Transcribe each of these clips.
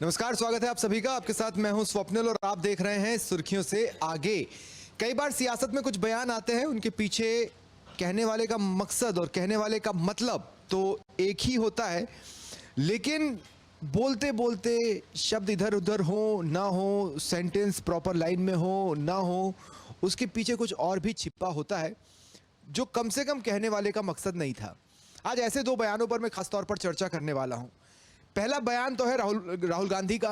नमस्कार, स्वागत है आप सभी का। आपके साथ मैं हूं स्वप्निल और आप देख रहे हैं सुर्खियों से आगे। कई बार सियासत में कुछ बयान आते हैं, उनके पीछे कहने वाले का मकसद और कहने वाले का मतलब तो एक ही होता है, लेकिन बोलते बोलते शब्द इधर उधर हो ना हो, सेंटेंस प्रॉपर लाइन में हो ना हो, उसके पीछे कुछ और भी छिपा होता है जो कम से कम कहने वाले का मकसद नहीं था। आज ऐसे दो बयानों पर मैं खास तौर पर चर्चा करने वाला हूं। पहला बयान तो है राहुल गांधी का।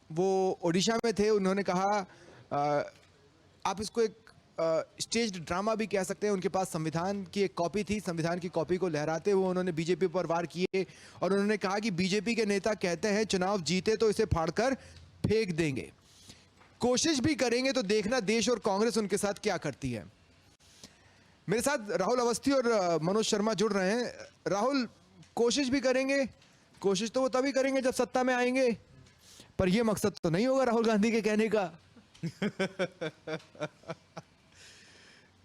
वो ओडिशा में थे, उन्होंने कहा आप इसको एक स्टेज्ड ड्रामा भी कह सकते हैं। उनके पास संविधान की एक कॉपी थी, संविधान की कॉपी को लहराते हुए उन्होंने बीजेपी पर वार किए और उन्होंने कहा कि बीजेपी के नेता कहते हैं चुनाव जीते तो इसे फाड़कर फेंक देंगे, कोशिश भी करेंगे तो देखना देश और कांग्रेस उनके साथ क्या करती है। मेरे साथ राहुल अवस्थी और मनोज शर्मा जुड़ रहे हैं। राहुल, कोशिश भी करेंगे, कोशिश तो वो तभी करेंगे जब सत्ता में आएंगे, पर ये मकसद तो नहीं होगा राहुल गांधी के कहने का।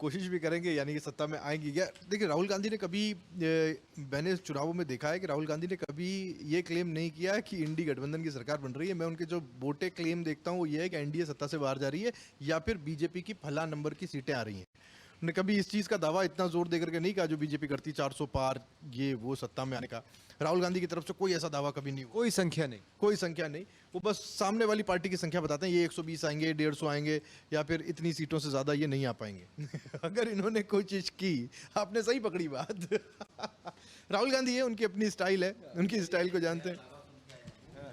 कोशिश भी करेंगे यानी कि सत्ता में आएंगी क्या? देखिए, राहुल गांधी ने कभी मैंने चुनावों में देखा है कि राहुल गांधी ने कभी ये क्लेम नहीं किया कि इंडी गठबंधन की सरकार बन रही है। मैं उनके जो बोटे क्लेम देखता हूँ वो ये है कि एनडीए सत्ता से बाहर जा रही है या फिर बीजेपी की फला नंबर की सीटें आ रही हैं। उन्होंने कभी इस चीज़ का दावा इतना जोर देकर के नहीं कहा जो बीजेपी करती 400 पार ये वो सत्ता में आने का। राहुल गांधी की तरफ से कोई ऐसा दावा कभी नहीं हुआ, कोई संख्या नहीं, कोई संख्या नहीं। वो बस सामने वाली पार्टी की संख्या बताते हैं, ये 120 आएंगे, 150 आएंगे या फिर इतनी सीटों से ज़्यादा ये नहीं आ पाएंगे। अगर इन्होंने कोई चीज़ की, आपने सही पकड़ी बात। राहुल गांधी है, उनकी अपनी स्टाइल है, उनकी स्टाइल को जानते हैं।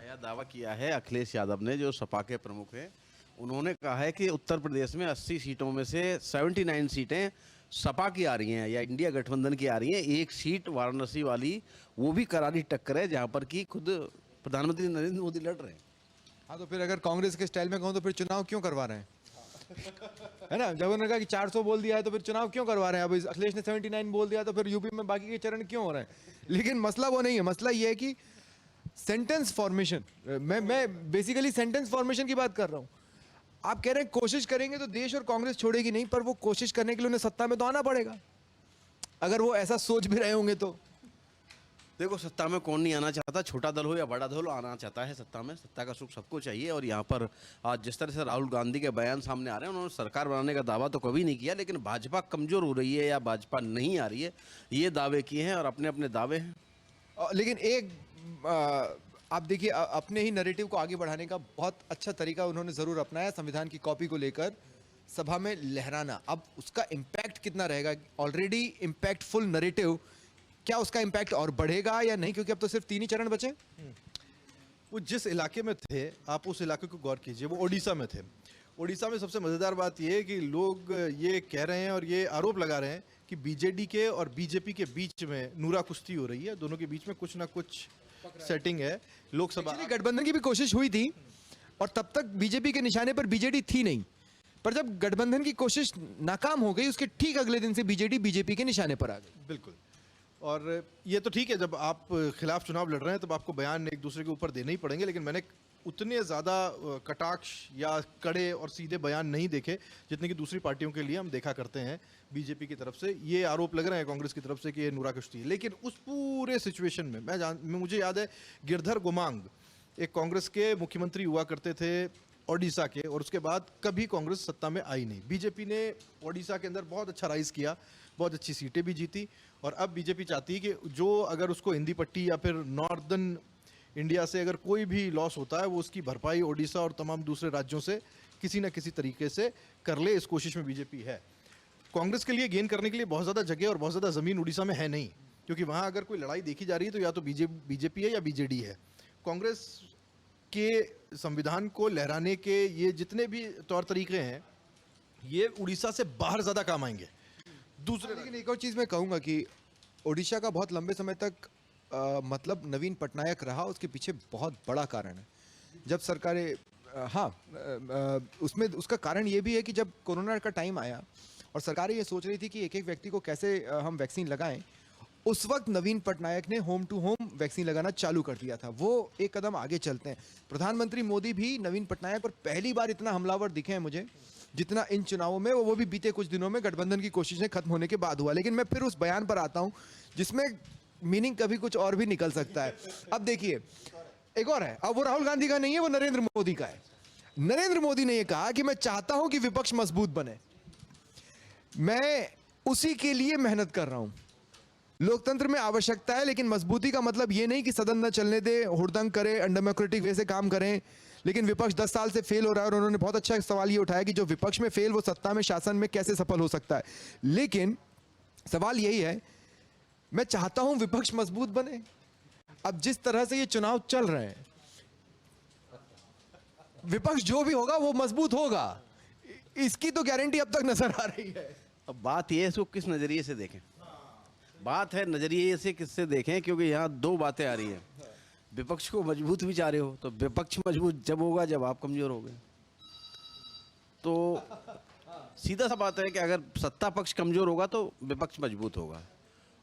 यह दावा किया है अखिलेश यादव ने, जो सपा के प्रमुख हैं। उन्होंने कहा है कि उत्तर प्रदेश में 80 सीटों में से 79 सीटें सपा की आ रही हैं या इंडिया गठबंधन की आ रही हैं। एक सीट वाराणसी वाली, वो भी करारी टक्कर है, जहां पर कि खुद प्रधानमंत्री नरेंद्र मोदी लड़ रहे हैं। हाँ, तो फिर अगर कांग्रेस के स्टाइल में कहूँ तो फिर चुनाव क्यों करवा रहे हैं? है ना, जब उन्होंने कहा कि 400 बोल दिया है तो फिर चुनाव क्यों करवा रहे हैं? अब अखिलेश ने 79 बोल दिया तो फिर यूपी में बाकी के चरण क्यों हो रहे हैं? लेकिन मसला वो नहीं है, मसला ये है कि सेंटेंस फॉर्मेशन। मैं बेसिकली सेंटेंस फॉर्मेशन की बात कर रहा हूँ। आप कह रहे हैं कोशिश करेंगे तो देश और कांग्रेस छोड़ेगी नहीं, पर वो कोशिश करने के लिए उन्हें सत्ता में तो आना पड़ेगा, अगर वो ऐसा सोच भी रहे होंगे तो। देखो, सत्ता में कौन नहीं आना चाहता, छोटा दल हो या बड़ा दल हो, आना चाहता है सत्ता में। सत्ता का सुख सबको चाहिए। और यहाँ पर आज जिस तरह से राहुल गांधी के बयान सामने आ रहे हैं, उन्होंने सरकार बनाने का दावा तो कभी नहीं किया, लेकिन भाजपा कमजोर हो रही है या भाजपा नहीं आ रही है, ये दावे किए हैं और अपने अपने दावे हैं। लेकिन एक आप देखिए, अपने ही नैरेटिव को आगे बढ़ाने का बहुत अच्छा तरीका उन्होंने जरूर अपनाया, संविधान की कॉपी को लेकर सभा में लहराना। अब उसका इम्पैक्ट कितना रहेगा? ऑलरेडी इम्पैक्टफुल नैरेटिव, क्या उसका इम्पैक्ट और बढ़ेगा या नहीं? क्योंकि अब तो सिर्फ 3 ही चरण बचे। वो जिस इलाके में थे, आप उस इलाके को गौर कीजिए। वो ओडिशा में थे। ओडिशा में सबसे मज़ेदार बात यह है कि लोग ये कह रहे हैं और ये आरोप लगा रहे हैं कि बीजेडी के और बीजेपी के बीच में नूरा कुश्ती हो रही है। दोनों के बीच में कुछ ना कुछ सेटिंग है। लोकसभा गठबंधन की भी कोशिश हुई थी और तब तक बीजेपी के निशाने पर बीजेडी थी नहीं, पर जब गठबंधन की कोशिश नाकाम हो गई, उसके ठीक अगले दिन से बीजेडी बीजेपी के निशाने पर आ गई। बिल्कुल। और ये तो ठीक है, जब आप खिलाफ चुनाव लड़ रहे हैं तब आपको बयान एक दूसरे के ऊपर देने ही पड़ेंगे, लेकिन मैंने उतने ज़्यादा कटाक्ष या कड़े और सीधे बयान नहीं देखे जितने कि दूसरी पार्टियों के लिए हम देखा करते हैं। बीजेपी की तरफ से ये आरोप लग रहे हैं, कांग्रेस की तरफ से, कि ये नूरा कुश्ती है। लेकिन उस पूरे सिचुएशन में मुझे याद है गिरधर गोमांग एक कांग्रेस के मुख्यमंत्री हुआ करते थे ओडिशा के, और उसके बाद कभी कांग्रेस सत्ता में आई नहीं। बीजेपी ने ओडिशा के अंदर बहुत अच्छा राइज किया, बहुत अच्छी सीटें भी जीती, और अब बीजेपी चाहती है कि जो अगर उसको हिंदी पट्टी या फिर नॉर्दर्न इंडिया से अगर कोई भी लॉस होता है, वो उसकी भरपाई ओडिशा और तमाम दूसरे राज्यों से किसी न किसी तरीके से कर ले। इस कोशिश में बीजेपी है। कांग्रेस के लिए गेन करने के लिए बहुत ज़्यादा जगह और बहुत ज़्यादा ज़मीन उड़ीसा में है नहीं, क्योंकि वहाँ अगर कोई लड़ाई देखी जा रही है तो या तो बीजेपी है या बीजेडी है। कांग्रेस के संविधान को लहराने के ये जितने भी तौर तरीके हैं, ये उड़ीसा से बाहर ज़्यादा काम आएंगे। दूसरे, लेकिन एक और चीज़ मैं कहूँगा कि ओडिशा का बहुत लंबे समय तक मतलब नवीन पटनायक रहा, उसके पीछे बहुत बड़ा कारण है। जब सरकारें उसमें उसका कारण ये भी है कि जब कोरोना का टाइम आया और सरकारें ये सोच रही थी कि एक एक व्यक्ति को कैसे हम वैक्सीन लगाएं, उस वक्त नवीन पटनायक ने होम टू होम वैक्सीन लगाना चालू कर दिया था। वो एक कदम आगे चलते हैं। प्रधानमंत्री मोदी भी नवीन पटनायक पर पहली बार इतना हमलावर दिखे हैं मुझे जितना इन चुनावों में, वो भी बीते कुछ दिनों में गठबंधन की कोशिशें खत्म होने के बाद हुआ। लेकिन मैं फिर उस बयान पर आता हूं जिसमें मीनिंग कभी कुछ और भी निकल सकता है। अब देखिए, एक और है, अब वो राहुल गांधी का नहीं है, वो नरेंद्र मोदी का है। नरेंद्र मोदी ने यह कहा कि मैं चाहता हूं कि विपक्ष मजबूत बने, मैं उसी के लिए मेहनत कर रहा हूं। लोकतंत्र में आवश्यकता है, लेकिन मजबूती का मतलब यह नहीं कि सदन न चलने दे, हुड़दंग करे, अनडेमोक्रेटिक वे से काम करें। लेकिन विपक्ष 10 साल से फेल हो रहा है, और उन्होंने बहुत अच्छा सवाल ये उठाया कि जो विपक्ष में फेल, वो सत्ता में, शासन में कैसे सफल हो सकता है। लेकिन सवाल यही है, मैं चाहता हूं विपक्ष मजबूत बने। अब जिस तरह से ये चुनाव चल रहे हैं, विपक्ष जो भी होगा वो मजबूत होगा, इसकी तो गारंटी अब तक नजर आ रही है। अब बात यह है इसको किस नज़रिए से देखें, बात है नज़रिए से किससे देखें, क्योंकि यहाँ दो बातें आ रही हैं। विपक्ष को मजबूत भी चाह रहे हो, तो विपक्ष मजबूत जब होगा जब आप कमज़ोर हो गए। तो सीधा सा बात है कि अगर सत्ता पक्ष कमज़ोर होगा तो विपक्ष मजबूत होगा।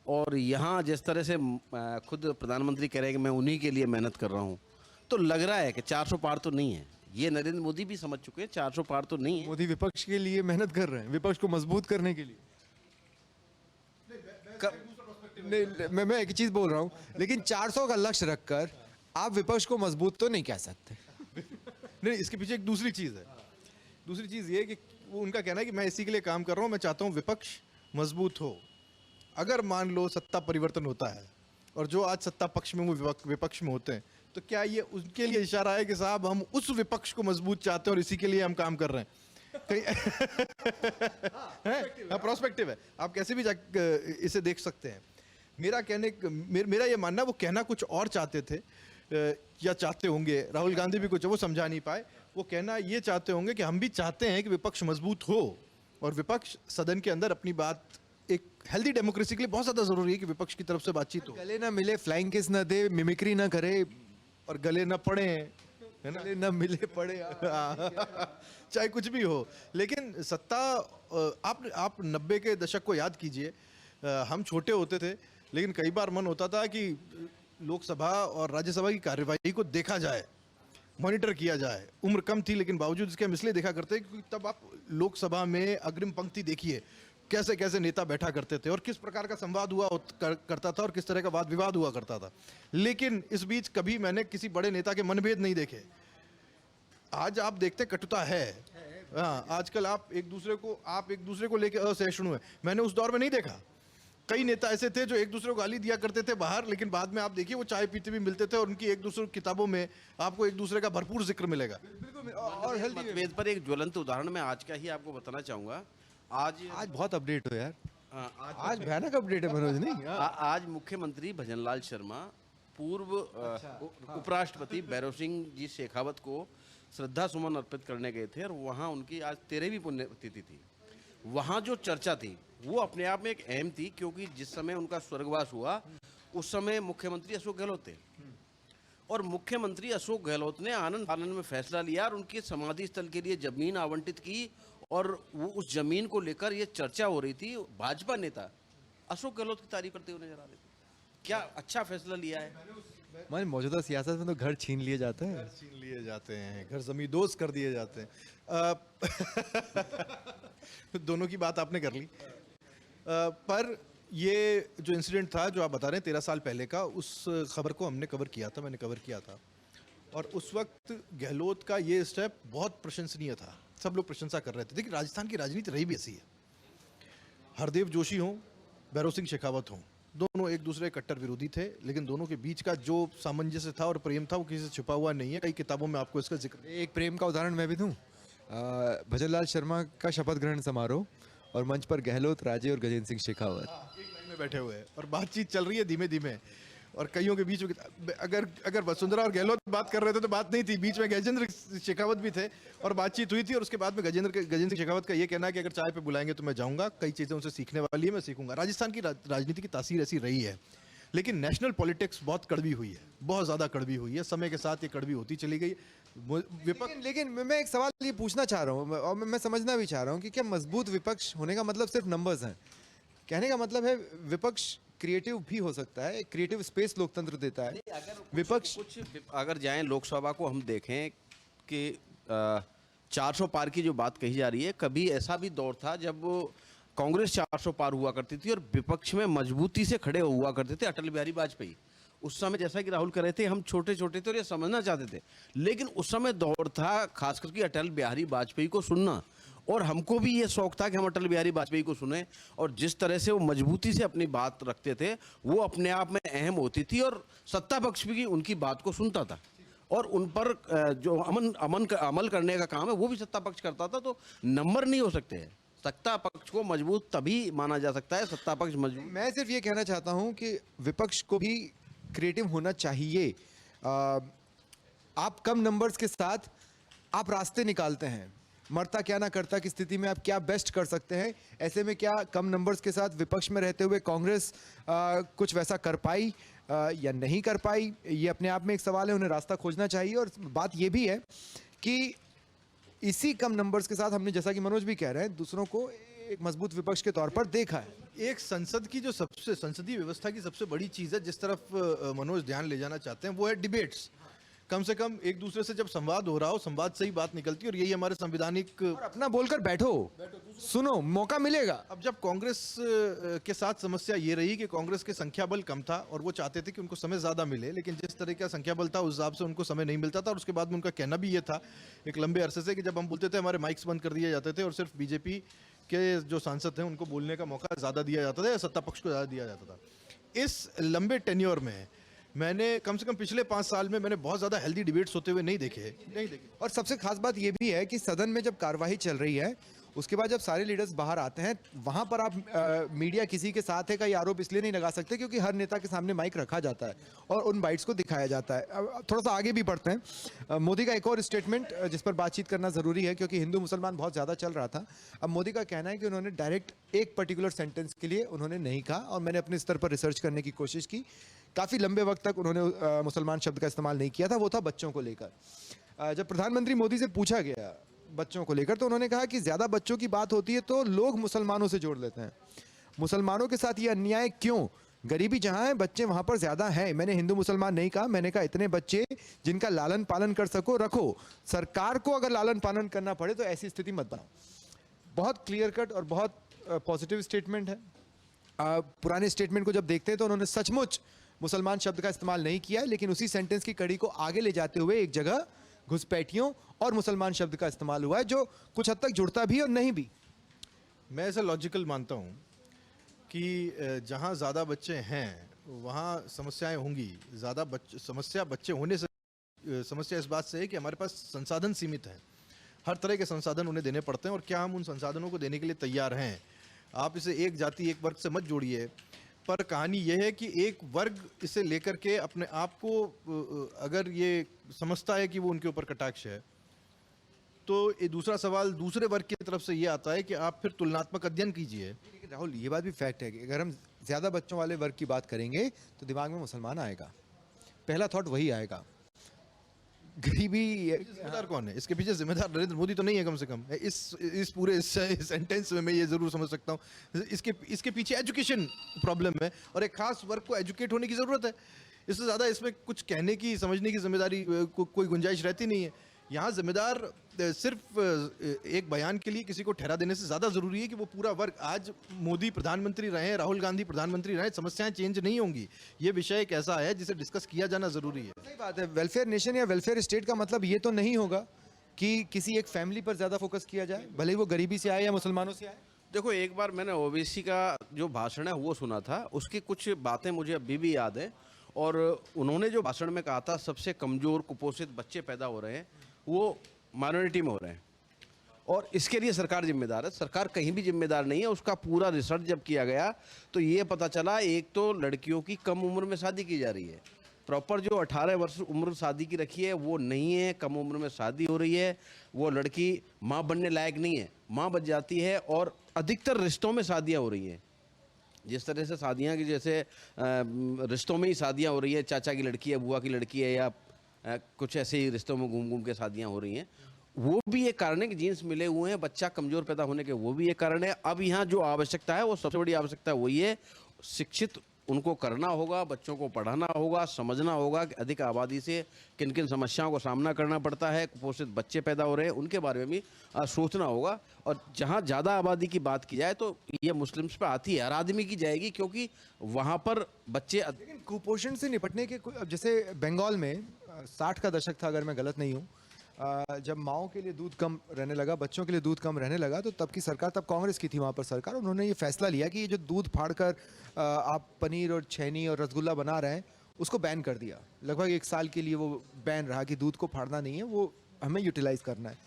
और यहाँ जिस तरह से खुद प्रधानमंत्री कह रहे हैं कि मैं उन्हीं के लिए मेहनत कर रहा हूँ, तो लग रहा है कि 400 पार तो नहीं है। ये नरेंद्र मोदी भी समझ चुके हैं 400 पार तो नहीं है। मोदी विपक्ष के लिए मेहनत कर रहे हैं, विपक्ष को मजबूत करने के लिए। नहीं, मैं एक चीज बोल रहा हूं, लेकिन 400 का लक्ष्य रखकर आप विपक्ष को मजबूत तो नहीं कह सकते। नहीं, इसके पीछे एक दूसरी चीज़ है। दूसरी चीज़ ये कि वो उनका कहना है कि मैं इसी के लिए काम कर रहा हूँ, मैं चाहता हूँ विपक्ष मजबूत हो। अगर मान लो सत्ता परिवर्तन होता है और जो आज सत्ता पक्ष में वो विपक्ष में होते हैं, तो क्या ये उनके लिए इशारा है कि साहब हम उस विपक्ष को मजबूत चाहते हैं और इसी के लिए हम काम कर रहे हैं? हाँ, प्रोस्पेक्टिव है, आप कैसे भी इसे देख सकते हैं। मेरा ये मानना, वो कहना कुछ और चाहते थे या चाहते होंगे, राहुल गांधी भी कुछ वो समझा नहीं पाए। वो कहना ये चाहते होंगे कि हम भी चाहते हैं कि विपक्ष मजबूत हो, और विपक्ष सदन के अंदर अपनी बात, एक हेल्दी डेमोक्रेसी के लिए बहुत ज़्यादा ज़रूरी है कि विपक्ष की तरफ से बातचीत हो, गले ना मिले, फ्लाइंग किस ना दे, मिमिक्री ना करे, और गले न पड़े, है ना, गले ना मिले पड़े। चाहे कुछ भी हो। लेकिन सत्ता, आप 90 के दशक को याद कीजिए। हम छोटे होते थे, लेकिन कई बार मन होता था कि लोकसभा और राज्यसभा की कार्यवाही को देखा जाए, मॉनिटर किया जाए। उम्र कम थी, लेकिन बावजूद इसके हम इसलिए देखा करते क्योंकि तब आप लोकसभा में अग्रिम पंक्ति देखिए, कैसे कैसे नेता बैठा करते थे और किस प्रकार का संवाद हुआ करता था और किस तरह का वाद विवाद हुआ करता था। लेकिन इस बीच कभी मैंने किसी बड़े नेता के मनभेद नहीं देखे। आज आप देखते कटुता है। हाँ, आजकल आप एक दूसरे को लेकर असहिष्णु है। मैंने उस दौर में नहीं देखा। कई नेता ऐसे थे जो एक दूसरे को गाली दिया करते थे बाहर, लेकिन बाद में आप देखिए वो चाय पीते भी मिलते थे और उनकी एक दूसरे किताबों में आपको एक दूसरे का भरपूर जिक्र मिलेगा। और मतभेद पर एक ज्वलंत उदाहरण मैं आज का ही आपको बताना चाहूंगा। आज बहुत अपडेट हो यार, आज आज भयानक अपडेट है मनोज। नहीं, आज मुख्यमंत्री भजनलाल शर्मा पूर्व उपराष्ट्रपति भैरव सिंह जी शेखावत को श्रद्धा सुमन अर्पित करने गए थे, और वहाँ उनकी आज 13वीं पुण्यतिथि थी। वहाँ जो चर्चा थी वो अपने आप में एक अहम थी, क्योंकि जिस समय उनका स्वर्गवास हुआ उस समय मुख्यमंत्री अशोक गहलोत थे, और मुख्यमंत्री अशोक गहलोत ने आनंद में फैसला लिया और उनके समाधि स्थल के लिए जमीन आवंटित की, और वो उस जमीन को लेकर ये चर्चा हो रही थी। भाजपा नेता अशोक गहलोत की तारीफ करते हुए नजर आ रहे थे। क्या अच्छा फैसला लिया है। मान मौजूदा सियासत में तो घर छीन लिए जाते हैं, छीन लिए जाते हैं, घर जमींदोज कर दिए जाते हैं। दोनों की बात आपने कर ली। पर ये जो इंसिडेंट था जो आप बता रहे हैं 13 साल पहले का, उस खबर को हमने कवर किया था, मैंने कवर किया था। और उस वक्त गहलोत का ये स्टेप बहुत प्रशंसनीय था, सब लोग प्रशंसा कर रहे थे। देखिए, राजस्थान की राजनीति रही भी ऐसी है। हरदेव जोशी हों, भैरव सिंह शेखावत हों, दोनों एक दूसरे के कट्टर विरोधी थे, लेकिन दोनों के बीच का जो सामंजस्य था और प्रेम था वो किसी से छुपा हुआ नहीं है। कई किताबों में आपको इसका जिक्र। एक प्रेम का उदाहरण मैं भी दूं। भजनलाल शर्मा का शपथ ग्रहण समारोह, और मंच पर गहलोत, राजे और गजेंद्र सिंह शेखावत एक लाइन में बैठे हुए हैं और बातचीत चल रही है धीमे धीमे, और कईयों के बीच में अगर वसुंधरा और गहलोत बात कर रहे थे तो बात नहीं थी, बीच में गजेंद्र शेखावत भी थे और बातचीत हुई थी। और उसके बाद में गजेंद्र सिंह शेखावत का ये कहना है कि अगर चाय पे बुलाएंगे तो मैं जाऊंगा, कई चीज़ें उनसे सीखने वाली है, मैं सीखूंगा। राजस्थान की राजनीति की तासीर ऐसी रही है, लेकिन नेशनल पॉलिटिक्स बहुत कड़वी हुई है, बहुत ज़्यादा कड़वी हुई है। समय के साथ ये कड़वी होती चली गई। लेकिन मैं एक सवाल ये पूछना चाह रहा हूँ, और मैं समझना भी चाह रहा हूँ कि क्या मजबूत विपक्ष होने का मतलब सिर्फ नंबर्स हैं? कहने का मतलब है विपक्ष क्रिएटिव भी हो सकता है, क्रिएटिव स्पेस लोकतंत्र देता है। विपक्ष कुछ अगर जाएं लोकसभा को हम देखें कि 400 पार की जो बात कही जा रही है, कभी ऐसा भी दौर था जब कांग्रेस 400 पार हुआ करती थी और विपक्ष में मजबूती से खड़े हुआ करते थे अटल बिहारी वाजपेयी। उस समय जैसा कि राहुल कह रहे थे, हम छोटे छोटे थे और ये समझना चाहते थे, लेकिन उस समय दौर था खास करके अटल बिहारी वाजपेयी को सुनना, और हमको भी ये शौक था कि हम अटल बिहारी वाजपेयी को सुने, और जिस तरह से वो मजबूती से अपनी बात रखते थे वो अपने आप में अहम होती थी, और सत्ता पक्ष भी उनकी बात को सुनता था, और उन पर जो अमल करने का काम है वो भी सत्ता पक्ष करता था। तो नंबर नहीं हो सकते हैं, सत्ता पक्ष को मजबूत तभी माना जा सकता है, सत्ता पक्ष मजबूत। मैं सिर्फ ये कहना चाहता हूं कि विपक्ष को भी क्रिएटिव होना चाहिए। आप कम नंबर्स के साथ आप रास्ते निकालते हैं, मरता क्या ना करता की स्थिति में आप क्या बेस्ट कर सकते हैं। ऐसे में क्या कम नंबर्स के साथ विपक्ष में रहते हुए कांग्रेस कुछ वैसा कर पाई या नहीं कर पाई, ये अपने आप में एक सवाल है, उन्हें रास्ता खोजना चाहिए। और बात ये भी है कि इसी कम नंबर्स के साथ हमने, जैसा कि मनोज भी कह रहे हैं, दूसरों को एक मजबूत विपक्ष के तौर पर देखा है। एक संसद की जो सबसे संसदीय व्यवस्था की सबसे बड़ी चीज है जिस तरफ मनोज ध्यान ले जाना चाहते हैं वो है डिबेट्स। कम से कम एक दूसरे से जब संवाद हो रहा हो, संवाद से ही बात निकलती है, और यही हमारे संवैधानिक। और अपना बोलकर बैठो, सुनो, मौका मिलेगा। अब जब कांग्रेस के साथ समस्या ये रही कि कांग्रेस के संख्या बल कम था और वो चाहते थे कि उनको समय ज्यादा मिले, लेकिन जिस तरह का संख्या बल था उस हिसाब से उनको समय नहीं मिलता था। और उसके बाद में उनका कहना भी ये था एक लंबे अरसे से कि जब हम बोलते थे हमारे माइक्स बंद कर दिए जाते थे और सिर्फ बीजेपी के जो सांसद हैं उनको बोलने का मौका ज्यादा दिया जाता था या सत्ता पक्ष को ज्यादा दिया जाता था। इस लंबे टेन्योर में मैंने कम से कम पिछले 5 साल में मैंने बहुत ज्यादा हेल्दी डिबेट्स होते हुए नहीं देखे। और सबसे खास बात यह भी है कि सदन में जब कार्यवाही चल रही है, उसके बाद जब सारे लीडर्स बाहर आते हैं, वहां पर आप मीडिया किसी के साथ है का ये आरोप इसलिए नहीं लगा सकते क्योंकि हर नेता के सामने माइक रखा जाता है और उन बाइट्स को दिखाया जाता है। अब थोड़ा सा आगे भी बढ़ते हैं। मोदी का एक और स्टेटमेंट जिस पर बातचीत करना जरूरी है क्योंकि हिंदू मुसलमान बहुत ज्यादा चल रहा था। अब मोदी का कहना है कि उन्होंने डायरेक्ट एक पर्टिकुलर सेंटेंस के लिए उन्होंने नहीं कहा, और मैंने अपने स्तर पर रिसर्च करने की कोशिश की। काफी लंबे वक्त तक उन्होंने मुसलमान शब्द का इस्तेमाल नहीं किया था, वो था बच्चों को लेकर। जब प्रधानमंत्री मोदी से पूछा गया बच्चों को लेकर तो उन्होंने कहा कि ज्यादा बच्चों की बात होती है तो लोग मुसलमानों से जोड़ लेते हैं। मुसलमानों के साथ ये अन्याय क्यों? गरीबी जहां है बच्चे वहां पर ज्यादा हैं। मैंने हिंदू मुसलमान नहीं कहा, मैंने कहा इतने बच्चे जिनका लालन पालन कर सको रखो। सरकार को अगर लालन पालन करना पड़े तो ऐसी स्थिति मत बनाओ। बहुत क्लियर कट और बहुत पॉजिटिव स्टेटमेंट है। पुराने स्टेटमेंट को जब देखते हैं तो उन्होंने सचमुच मुसलमान शब्द का इस्तेमाल नहीं किया है, लेकिन उसी सेंटेंस की कड़ी को आगे ले जाते हुए एक जगह घुसपैठियों और मुसलमान शब्द का इस्तेमाल हुआ है जो कुछ हद तक जुड़ता भी और नहीं भी। मैं ऐसा लॉजिकल मानता हूँ कि जहाँ ज़्यादा बच्चे हैं वहाँ समस्याएं होंगी। ज़्यादा समस्या बच्चे होने से समस्या इस बात से है कि हमारे पास संसाधन सीमित हैं। हर तरह के संसाधन उन्हें देने पड़ते हैं और क्या हम उन संसाधनों को देने के लिए तैयार हैं। आप इसे एक जाति एक वर्ग से मत जोड़िए, पर कहानी यह है कि एक वर्ग इसे लेकर के अपने आप को अगर ये समझता है कि वो उनके ऊपर कटाक्ष है, तो ये दूसरा सवाल दूसरे वर्ग की तरफ से ये आता है कि आप फिर तुलनात्मक अध्ययन कीजिए। राहुल, ये बात भी फैक्ट है कि अगर हम ज्यादा बच्चों वाले वर्ग की बात करेंगे तो दिमाग में मुसलमान आएगा, पहला थॉट वही आएगा। गरीबी जिम्मेदार कौन है इसके पीछे? जिम्मेदार नरेंद्र मोदी तो नहीं है। कम से कम इस पूरे सेंटेंस में मैं ये जरूर समझ सकता हूँ इसके पीछे एजुकेशन प्रॉब्लम है और एक खास वर्ग को एजुकेट होने की जरूरत है। इससे ज्यादा इसमें कुछ कहने की समझने की जिम्मेदारी कोई गुंजाइश रहती नहीं है। यहाँ जिम्मेदार सिर्फ एक बयान के लिए किसी को ठहरा देने से ज्यादा जरूरी है कि वो पूरा वर्ग, आज मोदी प्रधानमंत्री रहे, राहुल गांधी प्रधानमंत्री रहे, समस्याएं चेंज नहीं होंगी। ये विषय एक ऐसा है जिसे डिस्कस किया जाना जरूरी है। सही बात है। वेलफेयर नेशन या वेलफेयर स्टेट का मतलब ये तो नहीं होगा कि किसी एक फैमिली पर ज्यादा फोकस किया जाए, भले ही वो गरीबी से आए या मुसलमानों से आए। देखो, एक बार मैंने ओबीसी का जो भाषण है वो सुना था, उसकी कुछ बातें मुझे अभी भी याद है। और उन्होंने जो भाषण में कहा था सबसे कमजोर कुपोषित बच्चे पैदा हो रहे हैं वो माइनॉरिटी में हो रहे हैं और इसके लिए सरकार जिम्मेदार है। सरकार कहीं भी जिम्मेदार नहीं है। उसका पूरा रिसर्च जब किया गया तो ये पता चला, एक तो लड़कियों की कम उम्र में शादी की जा रही है, प्रॉपर जो 18 वर्ष उम्र शादी की रखी है वो नहीं है, कम उम्र में शादी हो रही है, वो लड़की माँ बनने लायक नहीं है, माँ बन जाती है और अधिकतर रिश्तों में शादियाँ हो रही हैं। जिस तरह से शादियाँ की जैसे रिश्तों में ही शादियाँ हो रही है, चाचा की लड़की है, बुआ की लड़की है, या कुछ ऐसे ही रिश्तों में घूम घूम के शादियाँ हो रही हैं, वो भी एक कारण है कि जीन्स मिले हुए हैं, बच्चा कमज़ोर पैदा होने के वो भी एक कारण है। अब यहाँ जो आवश्यकता है वो सबसे बड़ी आवश्यकता वही है, शिक्षित उनको करना होगा, बच्चों को पढ़ाना होगा, समझना होगा कि अधिक आबादी से किन किन समस्याओं का सामना करना पड़ता है, कुपोषित बच्चे पैदा हो रहे हैं, उनके बारे में भी सोचना होगा। और जहाँ ज़्यादा आबादी की बात की जाए तो ये मुस्लिम्स पे आती है, हर आदमी की जाएगी, क्योंकि वहाँ पर बच्चे लेकिन कुपोषण से निपटने के अब जैसे बंगाल में 60 का दशक था अगर मैं गलत नहीं हूँ, जब माओं के लिए दूध कम रहने लगा, बच्चों के लिए दूध कम रहने लगा, तो तब की सरकार, तब कांग्रेस की थी वहाँ पर सरकार, उन्होंने ये फैसला लिया कि ये जो दूध फाड़कर आप पनीर और छैनी और रसगुल्ला बना रहे हैं उसको बैन कर दिया। लगभग 1 साल के लिए वो बैन रहा कि दूध को फाड़ना नहीं है, वो हमें यूटिलाइज करना है।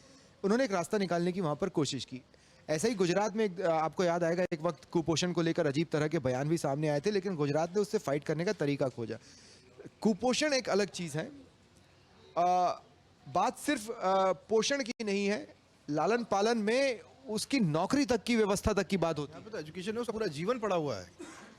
उन्होंने एक रास्ता निकालने की वहाँ पर कोशिश की। ऐसा ही गुजरात में आपको याद आएगा एक वक्त कुपोषण को लेकर अजीब तरह के बयान भी सामने आए थे, लेकिन गुजरात ने उससे फाइट करने का तरीका खोजा। कुपोषण एक अलग चीज़ है, बात सिर्फ पोषण की नहीं है, लालन पालन में उसकी नौकरी तक की व्यवस्था तक की बात होती है। यहाँ पे तो एजुकेशन में उसका पूरा जीवन पड़ा हुआ है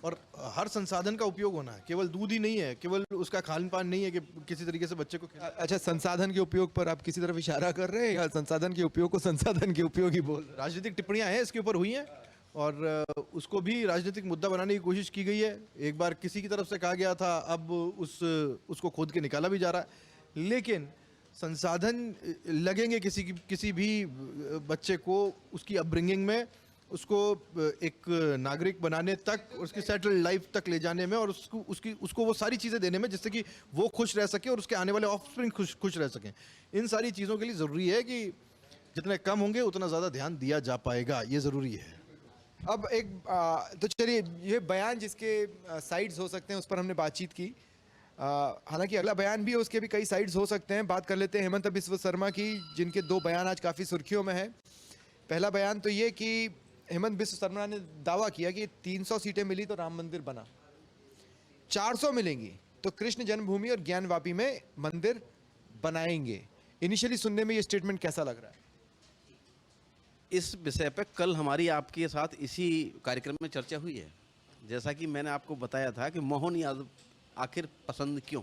और हर संसाधन का उपयोग होना है, केवल दूध ही नहीं है, केवल उसका खान पान नहीं है कि किसी तरीके से बच्चे को अच्छा, संसाधन के उपयोग पर आप किसी तरफ इशारा कर रहे हैं या संसाधन के उपयोग को संसाधन के उपयोग ही बोल रहे हैं? राजनीतिक टिप्पणियां हैं इसके ऊपर हुई हैं और उसको भी राजनीतिक मुद्दा बनाने की कोशिश की गई है। एक बार किसी की तरफ से कहा गया था, अब उसको खोद के निकाला भी जा रहा है। लेकिन संसाधन लगेंगे किसी भी बच्चे को उसकी अपब्रिंगिंग में, उसको एक नागरिक बनाने तक, उसकी सेटल्ड लाइफ तक ले जाने में और उसको वो सारी चीज़ें देने में जिससे कि वो खुश रह सके और उसके आने वाले ऑफस्प्रिंग खुश रह सकें। इन सारी चीज़ों के लिए ज़रूरी है कि जितने कम होंगे उतना ज़्यादा ध्यान दिया जा पाएगा, ये ज़रूरी है। अब एक तो चलिए, ये बयान जिसके साइड्स हो सकते हैं उस पर हमने बातचीत की। हालांकि अगला बयान भी है, उसके भी कई साइड्स हो सकते हैं। बात कर लेते हैं हेमंत बिस्व शर्मा की, जिनके 2 बयान आज काफ़ी सुर्खियों में है। पहला बयान तो ये कि हेमंत बिस्व शर्मा ने दावा किया कि 300 सीटें मिली तो राम मंदिर बना, 400 मिलेंगी तो कृष्ण जन्मभूमि और ज्ञानवापी में मंदिर बनाएंगे। इनिशियली सुनने में ये स्टेटमेंट कैसा लग रहा है? इस विषय पर कल हमारी आपके साथ इसी कार्यक्रम में चर्चा हुई है। जैसा कि मैंने आपको बताया था कि मोहन यादव आखिर पसंद क्यों,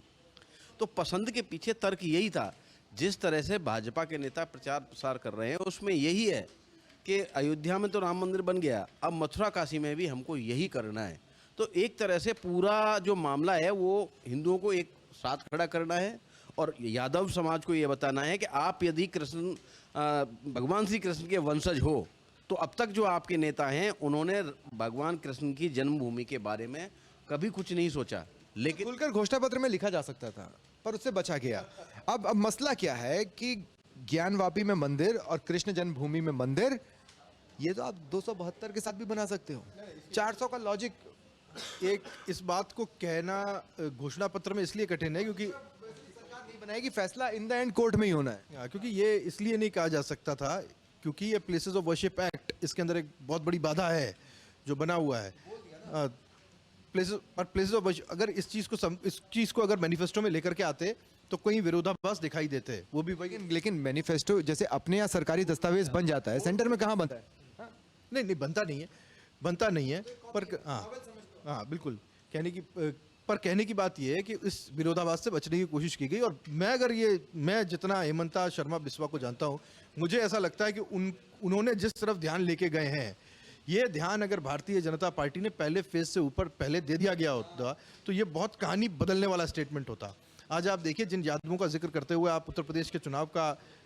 तो पसंद के पीछे तर्क यही था, जिस तरह से भाजपा के नेता प्रचार प्रसार कर रहे हैं उसमें यही है कि अयोध्या में तो राम मंदिर बन गया, अब मथुरा काशी में भी हमको यही करना है। तो एक तरह से पूरा जो मामला है वो हिंदुओं को एक साथ खड़ा करना है और यादव समाज को ये बताना है कि आप यदि कृष्ण भगवान श्री कृष्ण के वंशज हो तो अब तक जो आपके नेता हैं उन्होंने भगवान कृष्ण की जन्मभूमि के बारे में कभी कुछ नहीं सोचा, लेकिन खुलकर घोषणा पत्र में लिखा जा सकता था पर उससे बचा गया। अब मसला क्या है कि ज्ञानवापी में मंदिर और कृष्ण जन्मभूमि में मंदिर, ये तो आप 272 के साथ भी बना सकते हो। 400 का लॉजिक, एक इस बात को कहना घोषणा पत्र में इसलिए कठिन है क्योंकि सरकार नहीं बनाएगी, फैसला इन द एंड कोर्ट में ही होना है। क्योंकि ये इसलिए नहीं कहा जा सकता था क्योंकि ये प्लेसेस ऑफ वर्शिप एक्ट, इसके अंदर एक बहुत बड़ी बाधा है जो बना हुआ है। प्लेसेस ऑफ वर्शिप, अगर इस चीज़ को अगर मैनिफेस्टो में लेकर के आते तो कहीं विरोधाभास दिखाई देते, वो भी वही। लेकिन मैनिफेस्टो जैसे अपने यहाँ सरकारी दस्तावेज बन जाता है, सेंटर में कहाँ बनता है? नहीं बनता नहीं है पर हाँ बिल्कुल, कहने की बात यह है कि इस विरोधाभास से बचने की कोशिश की गई। और मैं जितना हेमंता शर्मा बिस्वा को जानता हूँ, मुझे ऐसा लगता है कि उन्होंने जिस तरफ ध्यान लेके गए हैं, ये ध्यान अगर भारतीय जनता पार्टी ने पहले फेज से ऊपर पहले दे दिया गया होता तो ये बहुत कहानी बदलने वाला स्टेटमेंट होता। आज आप देखिए, जिन यादवों का जिक्र करते हुए आप उत्तर प्रदेश के चुनाव का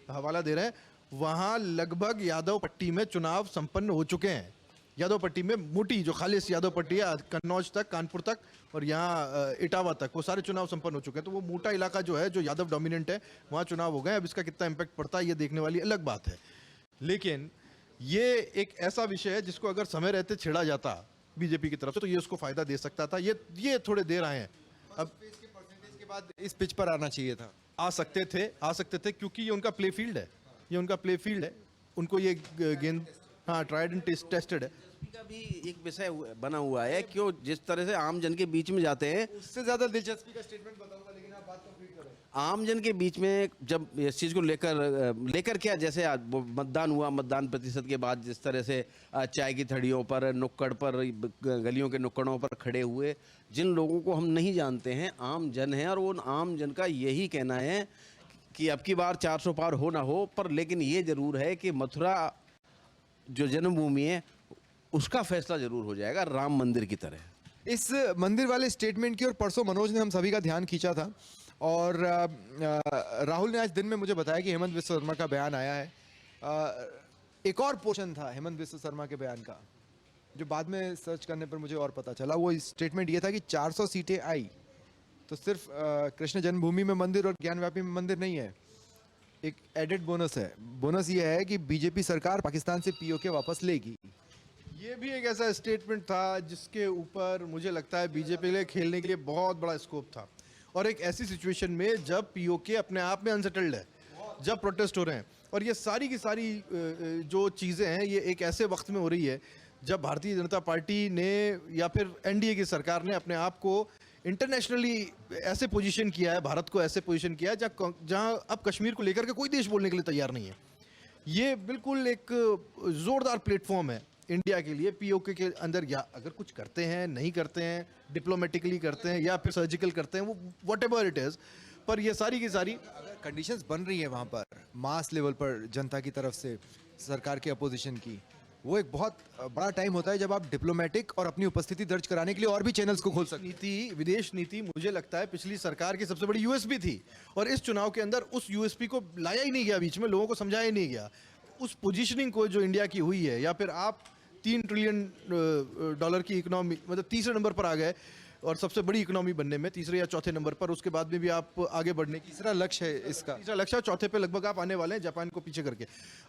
हवाला दे रहे हैं, वहाँ लगभग यादव पट्टी में चुनाव संपन्न हो चुके हैं। यादव पट्टी में मोटी जो खालिस यादव पट्टी है, कन्नौज तक, कानपुर तक और यहाँ इटावा तक, वो सारे चुनाव संपन्न हो चुके हैं। तो वो मोटा इलाका जो है, जो यादव डोमिनेंट है, वहाँ चुनाव हो गए। अब इसका कितना इम्पैक्ट पड़ता है ये देखने वाली अलग बात है। लेकिन ये एक ऐसा विषय है जिसको अगर समय रहते छेड़ा जाता बीजेपी की तरफ से तो ये उसको फायदा दे सकता था। ये थोड़े देर आए हैं, अब इसके परसेंटेज के बाद इस पिच पर आना चाहिए था। आ सकते थे क्योंकि ये उनका प्ले फील्ड है, उनको ये गेंद, हाँ, ट्राइड एंड टेस्टेड है। का भी एक विषय बना हुआ है, क्यों जिस तरह से आम जन के बीच में जाते हैं, उससे ज्यादा दिलचस्पी का स्टेटमेंट बताऊंगा, लेकिन आप बात कंप्लीट करो। आम जन के बीच में जब इस चीज़ को लेकर क्या, जैसे मतदान हुआ, मतदान प्रतिशत के बाद जिस तरह से चाय की थड़ियों पर, नुक्कड़ पर, गलियों के नुक्कड़ों पर खड़े हुए जिन लोगों को हम नहीं जानते हैं, आम जन हैं, और वो आम जन का यही कहना है कि अब की बार 400 पार हो ना हो, पर लेकिन ये जरूर है कि मथुरा जो जन्मभूमि है उसका फैसला जरूर हो जाएगा राम मंदिर की तरह। इस मंदिर वाले स्टेटमेंट की और परसों मनोज ने हम सभी का ध्यान खींचा था और राहुल ने आज दिन में मुझे बताया कि हेमंत बिस्वा शर्मा का बयान आया है। एक और पोर्शन था हेमंत बिस्वा शर्मा के बयान का जो बाद में सर्च करने पर मुझे और पता चला। वो स्टेटमेंट ये था कि 400 सीटें आई तो सिर्फ कृष्ण जन्मभूमि में मंदिर और ज्ञानव्यापी में मंदिर नहीं है, एक एडेड बोनस है। बोनस ये है कि बीजेपी सरकार पाकिस्तान से पीओके वापस लेगी। ये भी एक ऐसा स्टेटमेंट था जिसके ऊपर मुझे लगता है बीजेपी के लिए खेलने के लिए बहुत बड़ा स्कोप था, और एक ऐसी सिचुएशन में जब पीओके अपने आप में अनसेटल्ड है, जब प्रोटेस्ट हो रहे हैं, और ये सारी की सारी जो चीज़ें हैं ये एक ऐसे वक्त में हो रही है जब भारतीय जनता पार्टी ने या फिर एनडीए की सरकार ने अपने आप को इंटरनेशनली ऐसे पोजीशन किया है, भारत को ऐसे पोजीशन किया है जहां अब कश्मीर को लेकर के कोई देश बोलने के लिए तैयार नहीं है। ये बिल्कुल एक जोरदार प्लेटफॉर्म है इंडिया के लिए। पीओके के अंदर या अगर कुछ करते हैं, नहीं करते हैं, डिप्लोमेटिकली करते हैं या फिर सर्जिकल करते हैं, वो व्हाटएवर इट इज, पर ये सारी की सारी कंडीशंस बन रही है वहां पर मास लेवल पर जनता की तरफ से सरकार के अपोजिशन की। वो एक बहुत बड़ा टाइम होता है जब आप डिप्लोमेटिक और अपनी उपस्थिति दर्ज कराने के लिए और भी चैनल्स को खोल सकते हैं। नीति, विदेश नीति मुझे लगता है पिछली सरकार की सबसे बड़ी यूएसपी थी, और इस चुनाव के अंदर उस यूएसपी को लाया ही नहीं गया, बीच में लोगों को समझाया ही नहीं गया। उस पोजीशनिंग को जो इंडिया की हुई है, या फिर आप $3 ट्रिलियन की इकोनॉमी, मतलब तीसरे नंबर पर आ गए और सबसे बड़ी इकोनॉमी बनने में, तीसरे या चौथे नंबर पर, उसके बाद में भी आप आगे बढ़ने की तीसरा लक्ष्य है इसका, तीसरा लक्ष्य, चौथे पे लगभग आप आने वाले हैं जापान को पीछे करके।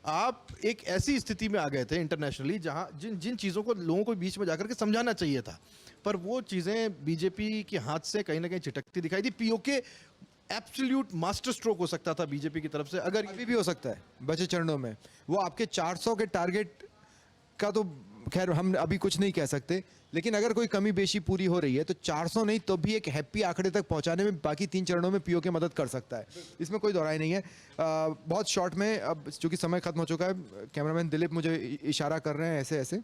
आप एक ऐसी स्थिति में आ गए थे इंटरनेशनली जहां जिन चीज़ों को लोगों को बीच में जाकर के समझाना चाहिए था, पर वो चीज़ें बीजेपी के हाथ से कहीं ना कहीं छिटकती दिखाई दी। पीओके एब्सोल्यूट मास्टर स्ट्रोक हो सकता था बीजेपी की तरफ से, अगर अभी भी हो सकता है बचे चरणों में। वो आपके 400 के टारगेट का तो खैर हम अभी कुछ नहीं कह सकते, लेकिन अगर कोई कमी बेशी पूरी हो रही है तो 400 नहीं तो भी एक हैप्पी आंकड़े तक पहुंचाने में बाकी 3 चरणों में पीओके मदद कर सकता है, इसमें कोई दोहराई नहीं है। बहुत शॉर्ट में, अब चूंकि समय खत्म हो चुका है, कैमरामैन दिलीप मुझे इशारा कर रहे हैं ऐसे ऐसे,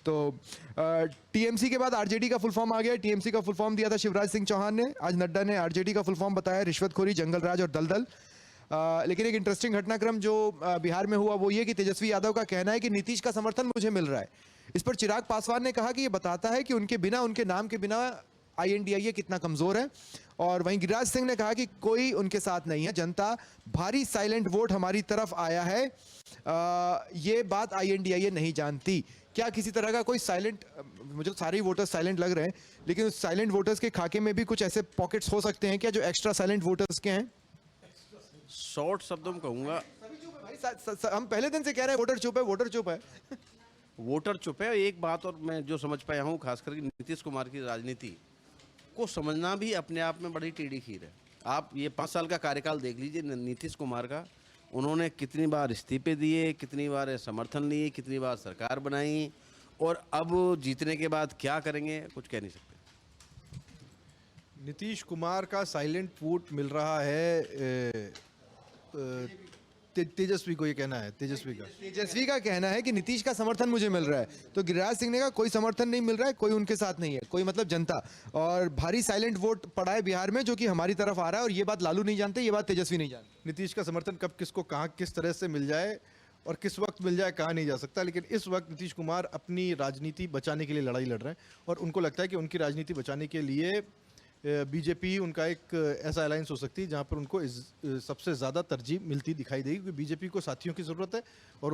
तो टीएमसी के बाद आरजेडी का फुल फॉर्म आ गया। टीएमसी का फुल फॉर्म दिया था शिवराज सिंह चौहान ने, आज नड्डा ने आरजेडी का फुल फॉर्म बताया रिश्वतखोरी, जंगलराज और दलदल। लेकिन एक इंटरेस्टिंग घटनाक्रम जो बिहार में हुआ वो ये कि तेजस्वी यादव का कहना है कि नीतीश का समर्थन मुझे मिल रहा है। इस पर चिराग पासवान ने कहा कि ये बताता है कि उनके बिना, उनके नाम के बिना INDIA कितना कमजोर है। और वहीं गिरिराज सिंह ने कहा कि कोई उनके साथ नहीं है, जनता भारी साइलेंट वोट हमारी तरफ आया है, ये बात INDIA नहीं जानती। क्या किसी तरह का कोई साइलेंट, मुझे सारे वोटर्स साइलेंट लग रहे हैं, लेकिन उस साइलेंट वोटर्स के खाके में भी कुछ ऐसे पॉकेट्स हो सकते हैं क्या जो एक्स्ट्रा साइलेंट वोटर्स के हैं? शॉर्ट शब्दों में कहूँगा, हम पहले दिन से कह रहे हैं वोटर चुप है, वोटर चुप है। वोटर चुप है। एक बात और मैं जो समझ पाया हूँ, खास करके नीतीश कुमार की राजनीति को समझना भी अपने आप में बड़ी टेढ़ी खीर है। आप ये 5 साल का कार्यकाल देख लीजिए नीतीश कुमार का, उन्होंने कितनी बार इस्तीफे दिए, कितनी बार समर्थन लिए, कितनी बार सरकार बनाई, और अब जीतने के बाद क्या करेंगे कुछ कह नहीं सकते। नीतीश कुमार का साइलेंट वोट मिल रहा है तेजस्वी को, ये कहना है तेजस्वी का कहना है कि नीतीश का समर्थन मुझे मिल रहा है, तो गिरिराज सिंह ने कहा कोई समर्थन नहीं मिल रहा है, कोई उनके साथ नहीं है, कोई मतलब जनता, और भारी साइलेंट वोट पड़ा है बिहार में जो कि हमारी तरफ आ रहा है, और ये बात लालू नहीं जानते, ये बात तेजस्वी नहीं जानते। नीतीश का समर्थन कब किसको कहाँ किस तरह से मिल जाए और किस वक्त मिल जाए कहा नहीं जा सकता, लेकिन इस वक्त नीतीश कुमार अपनी राजनीति बचाने के लिए लड़ाई लड़ रहे हैं, और उनको लगता है कि उनकी राजनीति बचाने के लिए बीजेपी उनका एक ऐसा अलायंस हो सकती है जहां पर उनको सबसे ज़्यादा तरजीह मिलती दिखाई देगी, क्योंकि बीजेपी को साथियों की ज़रूरत है, और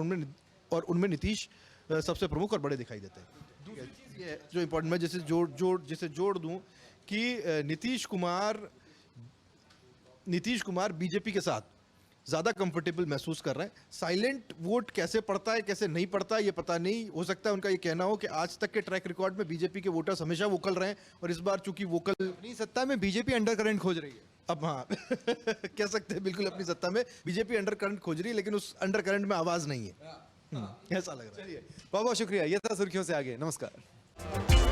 उनमें नीतीश सबसे प्रमुख और बड़े दिखाई देते हैं। दूसरी चीज़ ये है जो इम्पोर्टेंट, मैं जिसे जोड़ दूं कि नीतीश कुमार बीजेपी के साथ ज़्यादा कंफर्टेबल महसूस कर रहे हैं। साइलेंट वोट कैसे पड़ता है, कैसे नहीं पड़ता है, ये पता नहीं। हो सकता है उनका ये कहना हो कि आज तक के ट्रैक रिकॉर्ड में बीजेपी के वोटर्स हमेशा वोकल रहे हैं, और इस बार चूंकि वोकल अपनी सत्ता में बीजेपी अंडर करंट खोज रही है। अब हाँ कह सकते हैं बिल्कुल, अपनी सत्ता में बीजेपी अंडर करंट खोज रही है, लेकिन उस अंडर करंट में आवाज़ नहीं है, ऐसा लग रहा है। बहुत बहुत शुक्रिया, ये था सुर्खियों से आगे। नमस्कार।